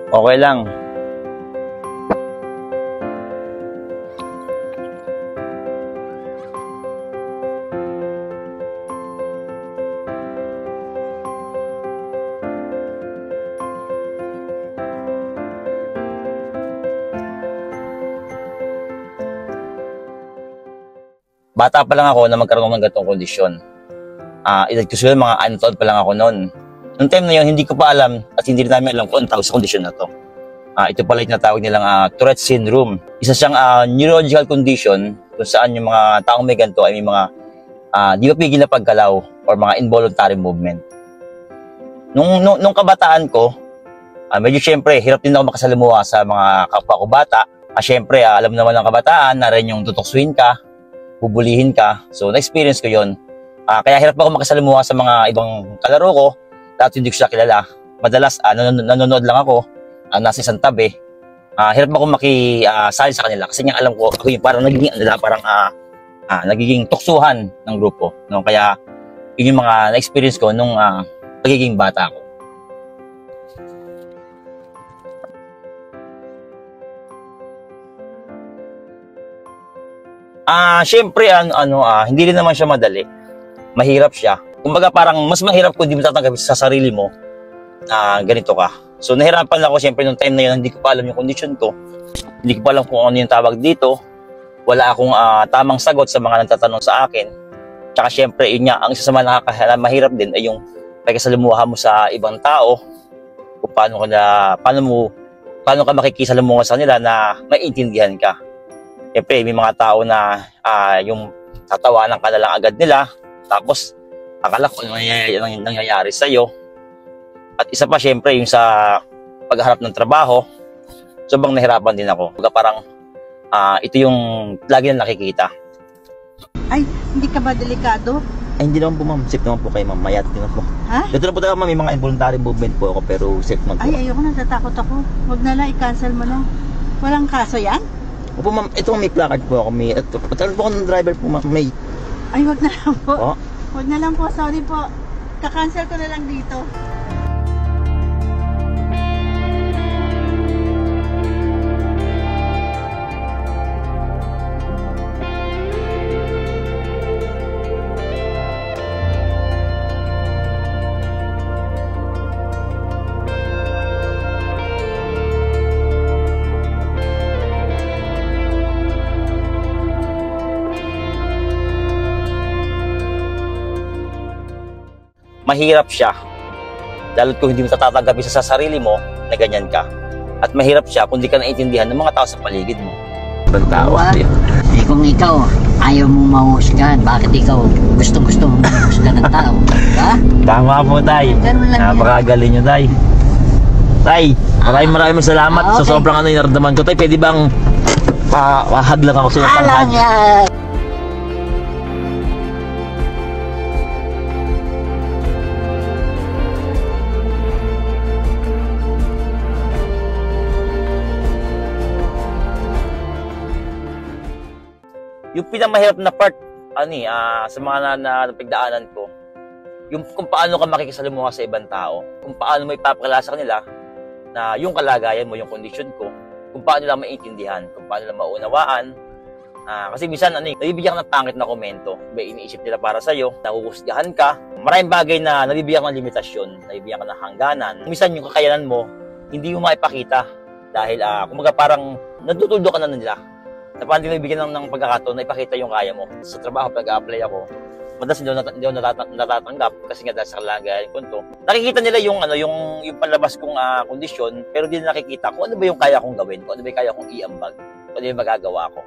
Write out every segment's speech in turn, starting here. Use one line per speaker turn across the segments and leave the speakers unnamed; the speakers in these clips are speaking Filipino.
Okay lang. Bata pa lang ako na magkaroon ng ganitong kondisyon. Edad ko siguro mga 6 taon pa lang ako noon. Noong time na yun, hindi ko pa alam at hindi rin namin alam kung ang tawag sa kondisyon na to. Ito pala yung natawag nilang Tourette syndrome. Isa siyang neurological condition kung saan yung mga taong may ganito ay may mga di mapigil na pagkalaw or mga involuntary movement. Nung kabataan ko, medyo syempre, hirap din ako makasalamuha sa mga kapwa ko bata. Syempre, alam naman ng kabataan na rin yung tutuksuin ka, bubulihin ka. So, na-experience ko yun. Kaya hirap ako makasalamuha sa mga ibang kalaro ko. Dati hindi ko siya kilala. Madalas, nanonood lang ako. Nasa isang tabi. Hirap ako makisali sa kanila. Kasi nga alam ko, ako yung parang nagiging tuksuhan ng grupo. No? Kaya, yun yung mga na-experience ko nung pagiging bata ko. Syempre, hindi rin naman siya madali. Mahirap siya. Kumbaga parang mas mahirap kung hindi mo tatanggapin sa sarili mo na ganito ka. So nahirapan ako syempre nung time na yun, hindi ko pa alam yung condition ko. Hindi ko pa alam kung ano yung tawag dito. Wala akong tamang sagot sa mga nagtatanong sa akin. Tsaka syempre, yun nga, ang isa sa mga mahirap din ay yung pagkasalamuha mo sa ibang tao. Kung paano ka makikisalamuha sa kanila na maiintindihan ka. Siyempre, may mga tao na yung tatawanan ka na lang agad nila, tapos akala ko ano nangyayari sa'yo. At isa pa, siyempre, yung sa pagharap ng trabaho, sobrang nahirapan din ako. Parang ito yung lagi na nakikita.
Ay, hindi ka ba delikado?
Ay, hindi naman po ma'am. Safe naman po kayo ma'am. Mayat din po.
Ha?
Dito na po talaga ma'am, may mga involuntary movement po ako, pero safe naman po.
Ay, ayoko, natatakot ako. Huwag na lang, i-cancel mo lang. Walang kaso yan?
Opo ma'am, ito may placard po ako. Patalan po ako ng driver po ma'am.
Ay, wag na lang po.
Oh?
Wag na lang po, sorry po. Kakancel ko na lang dito.
Mahirap siya. Lalo kung hindi mo tatanggapin sa sarili mo na ganyan ka. At mahirap siya kung hindi ka naiintindihan ng mga tao sa paligid mo. Ibang tao.
Eh kung ikaw ayaw mong mahusgan, bakit ikaw gustong-gusto mong mahusgan ng tao? Ha?
Tama po, Tay. Napakagaling nyo, Tay. Tay, maraming salamat sa sobrang yung naramdaman ko. Tay, pwede bang wahag lang ako sa iyo?
Alang yan!
Yung pinamahirap na part, sa mga napagdaanan ko, yung kung paano ka makikisalamuha sa ibang tao, kung paano mo ipapakala sa kanila na yung kalagayan mo, yung condition ko, kung paano nila maintindihan, kung paano nila maunawaan. Kasi minsan, nabibigyan ka ng pangit na komento, may iniisip nila para sa'yo, nahuhusgahan ka. Maraming bagay na nabibigyan ka ng limitasyon, nabibigyan ka ng hangganan. Minsan yung kakayanan mo, hindi mo maipakita dahil, kumbaga parang natutuldo ka na nila. Na parang hindi nabibigyan ng pagkakataon na ipakita yung kaya mo. Sa trabaho, pag-a-apply ako, madalas hindi ako natatanggap kasi nga dahil sa kalagayan ko to. Nakikita nila yung palabas kong kondisyon, pero hindi nakikita kung ano ba yung kaya kong gawin, kung ano ba yung kaya kong iambag, kung ano yung magagawa ko.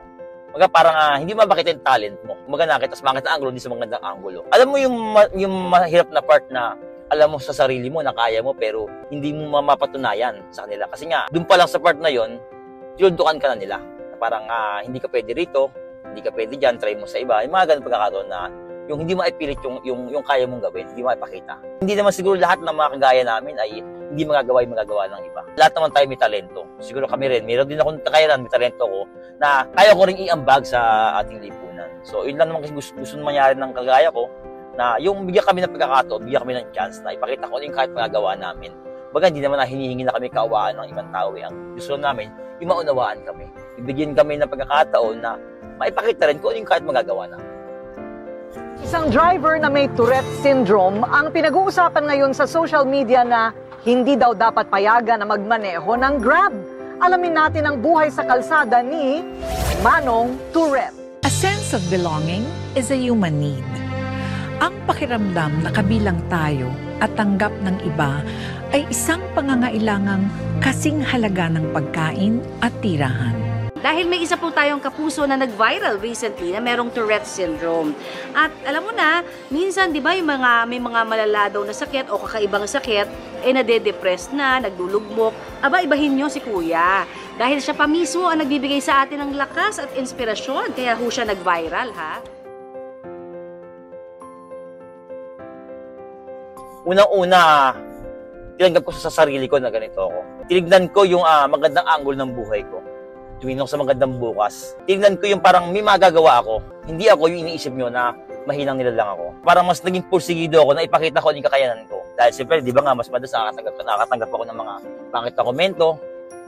Mga parang hindi mabakita yung talent mo. Kumaga nakita sa mga angulo, hindi sa magandang angulo. Alam mo yung mahirap na part na alam mo sa sarili mo na kaya mo pero hindi mo mapatunayan sa kanila. Kasi nga, dun pa lang sa part na yon, tinuldukan ka na nila. Parang hindi ka pwede rito, hindi ka pwede dyan, try mo sa iba. Yung mga ganun pagkakataon na yung hindi maipilit yung kaya mong gawin, hindi maipakita. Hindi naman siguro lahat ng mga kagaya namin ay hindi magagawa yung magagawa ng iba. Lahat naman tayo may talento. Siguro kami rin, meron din akong kakayanan, may talento ko, na kaya ko rin iambag sa ating lipunan. So, yun lang naman kasi gusto mangyari ng kagaya ko, na yung bigyan kami ng pagkakataon, bigyan kami ng chance na ipakita ko yung kahit magagawa namin. Baga, hindi naman na hinihingi na kami kaawaan ng ibang tao. Ang gusto namin, yung maunawaan kami. Ibigyan kami ng pagkakataon na maipakita rin kung yung kahit magagawa namin.
Isang driver na may Tourette syndrome ang pinag-uusapan ngayon sa social media na hindi daw dapat payagan na magmaneho ng Grab. Alamin natin ang buhay sa kalsada ni Manong Tourette.
A sense of belonging is a human need. Ang pakiramdam na kabilang tayo at tanggap ng iba ay isang pangangailangang kasing halaga ng pagkain at tirahan.
Dahil may isa po tayong kapuso na nag-viral recently na merong Tourette syndrome. At alam mo na, minsan 'di ba may mga malala daw na sakit o kakaibang sakit, nade-depress na, nagdulugmok. Aba, ibahin nyo si Kuya. Dahil siya pa mismo ang nagbibigay sa atin ng lakas at inspirasyon, kaya ho siya nag-viral, ha?
Unang-una, tinanggap ko sa sarili ko na ganito ako. Tinignan ko yung magandang angle ng buhay ko. Tumingin ako sa magandang bukas. Tingnan ko yung parang may magagawa ako. Hindi ako yung iniisip nyo na mahinang nila lang ako. Parang mas naging pursigido ako na ipakita ko yung kakayanan ko. Dahil siyempre, di ba nga, mas madalas nakakatanggap ako ng mga pangit na komento,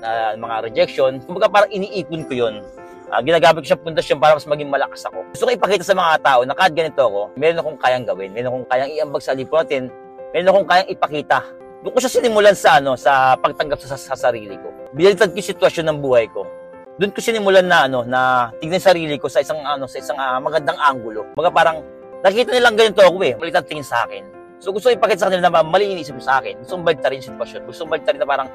na mga rejection. Kumbaga parang iniipon ko yun. Ginagamit ko siya pundasyon para mas maging malakas ako. Gusto ko ipakita sa mga tao na kahit ganito ako, meron akong kayang gawin, meron akong kayang iambag sa lipo natin, meron akong kayang ipakita. Doon ko siya sinimulan sa pagtanggap sa sarili ko. Binaliktad ko yung sitwasyon ng buhay ko. Doon ko sinimulan na tignan sarili ko sa isang magandang anggulo. Mga parang nakita nilang ganito ako baliktad tingin sa akin. So gusto ko ipakita sa kanila na mali yung isip sa akin. Gusto kong baliktarin yung sitwasyon. Gusto kong baliktarin na parang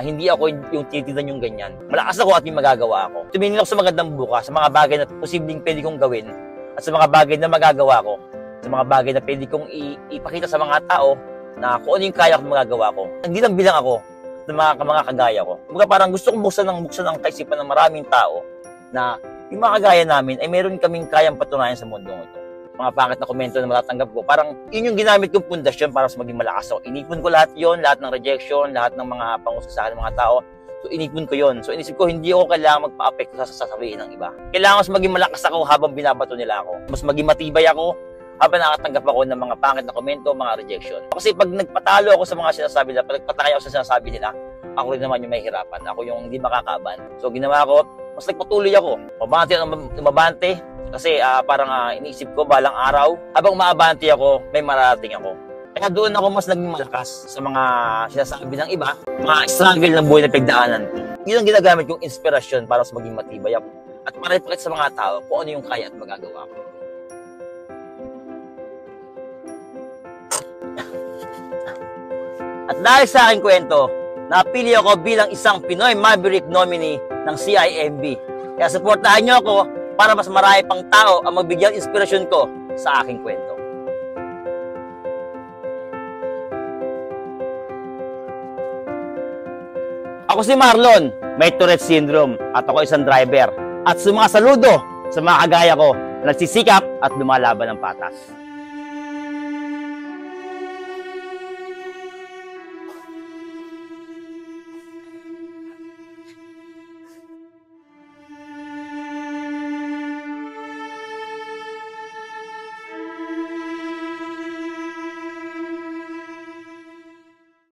hindi ako yung tinitignan yung ganyan. Malakas ako at may magagawa ako. Tumingin ako sa magandang bukas, sa mga bagay na posibleng pwede kong gawin at sa mga bagay na magagawa ko. Sa mga bagay na pwede kong ipakita sa mga tao na kung ano yung kaya kong magagawa ko. Hindi lang bilang ako ng mga kagaya ko. Kumbaga parang gusto kong buksan ng kaisipan ng maraming tao na yung mga kagaya namin ay meron kaming kayang patunayan sa mundong ito. Mga pangit na komento na matatanggap ko, parang yun yung ginamit kong pundasyon para mas maging malakas ako. Inipon ko lahat yon, lahat ng rejection, lahat ng mga pangusap sa akin ng mga tao. So inipon ko yon. So inisip ko, hindi ako kailangan magpa-apekto sa sasabihin ng iba. Kailangan mas maging malakas ako habang binabato nila ako. Mas maging matibay ako habang nakatanggap ako ng mga pangit na komento, mga rejection. Kasi pag nagpatalo ako sa mga sinasabi nila, pag nagpataya ako sa sinasabi nila, ako rin naman yung may hirapan. Ako yung hindi makakaban. So ginawa ko, mas nagpatuloy ako. Mabante. Kasi parang iniisip ko balang araw, habang maabante ako, may mararating ako. Kaya doon ako mas naging malakas sa mga sinasabi ng iba, mga struggle ng buhay na pagdaanan ko. Yun ang ginagamit kong inspirasyon para mas maging matibay ako. At para ipakita sa mga tao kung ano yung kaya at magagawa ko. At dahil sa aking kwento, napili ako bilang isang Pinoy Maverick nominee ng CIMB. Kaya supportahan niyo ako para mas marami pang tao ang magbigyan inspirasyon ko sa aking kwento. Ako si Marlon, may Tourette syndrome at ako isang driver. At sumasaludo sa mga kagaya ko na nagsisikap at lumalaban ng patas.